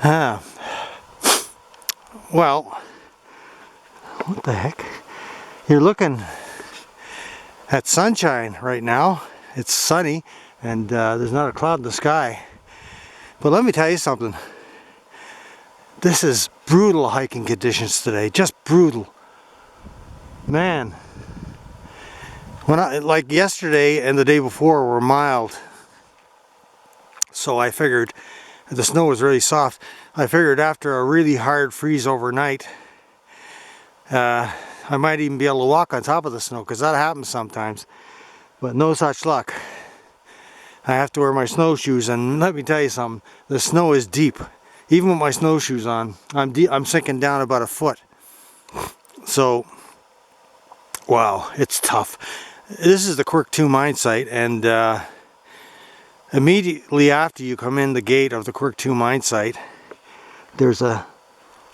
Ah, well, what the heck? You're looking at sunshine right now. It's sunny and there's not a cloud in the sky. But let me tell you something. This is brutal hiking conditions today. Just brutal. Man. Like yesterday and the day before were mild. So I figured the snow was really soft. I figured after a really hard freeze overnight, I might even be able to walk on top of the snow, because that happens sometimes. But no such luck. I have to wear my snowshoes, and let me tell you something, the snow is deep. Even with my snowshoes on, I'm sinking down about a foot. So, wow, it's tough. This is the Quirk 2 mine site, and immediately after you come in the gate of the Quirk 2 mine site, there's a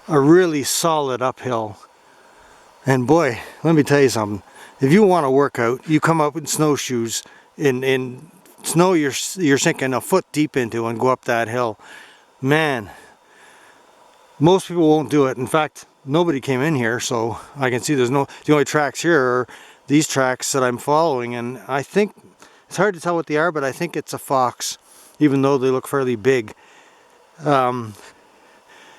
really solid uphill. And boy, let me tell you something. If you want to work out, you come up in snowshoes in snow you're sinking a foot deep into and go up that hill. Man, most people won't do it. In fact, nobody came in here, so I can see the only tracks here are these tracks that I'm following, and I think it's hard to tell what they are, but I think it's a fox, even though they look fairly big. On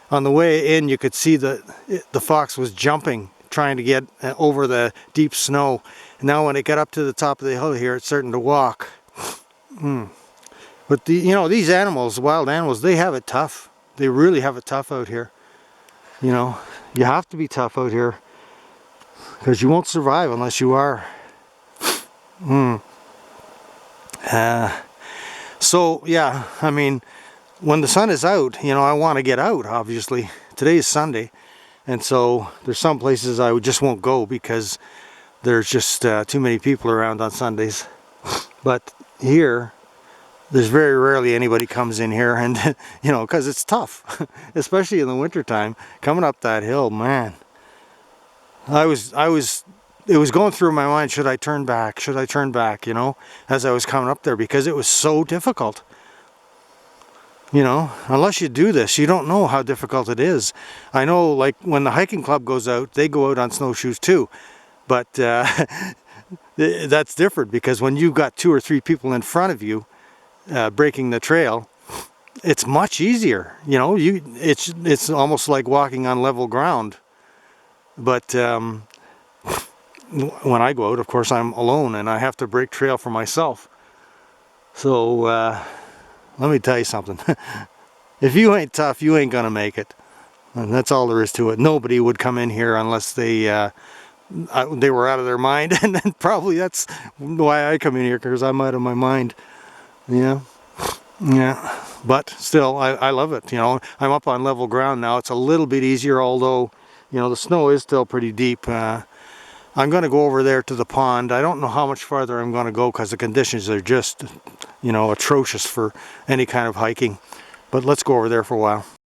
the way in, you could see the fox was jumping, trying to get over the deep snow. And now when it got up to the top of the hill here, it's starting to walk. But these animals, wild animals, they have it tough. They really have it tough out here. You know, you have to be tough out here, because you won't survive unless you are. So yeah, I mean, when the sun is out, I want to get out, obviously. Today is Sunday, and so there's some places I just won't go because there's just too many people around on Sundays. But here, there's very rarely anybody comes in here, and because it's tough, especially in the wintertime, coming up that hill, man. It was going through my mind, should I turn back, as I was coming up there, because it was so difficult. Unless you do this, you don't know how difficult it is. I know, like, when the hiking club goes out, they go out on snowshoes too. But that's different, because when you've got 2 or 3 people in front of you breaking the trail, it's much easier. It's almost like walking on level ground. But when I go out, of course, I'm alone, and I have to break trail for myself. So let me tell you something. If you ain't tough, you ain't gonna make it. And that's all there is to it. Nobody would come in here unless they were out of their mind, and then probably that's why I come in here, because I'm out of my mind. Yeah. But still, I love it. I'm up on level ground now. It's a little bit easier, although the snow is still pretty deep. I'm going to go over there to the pond. I don't know how much farther I'm going to go, because the conditions are just, atrocious for any kind of hiking. But let's go over there for a while.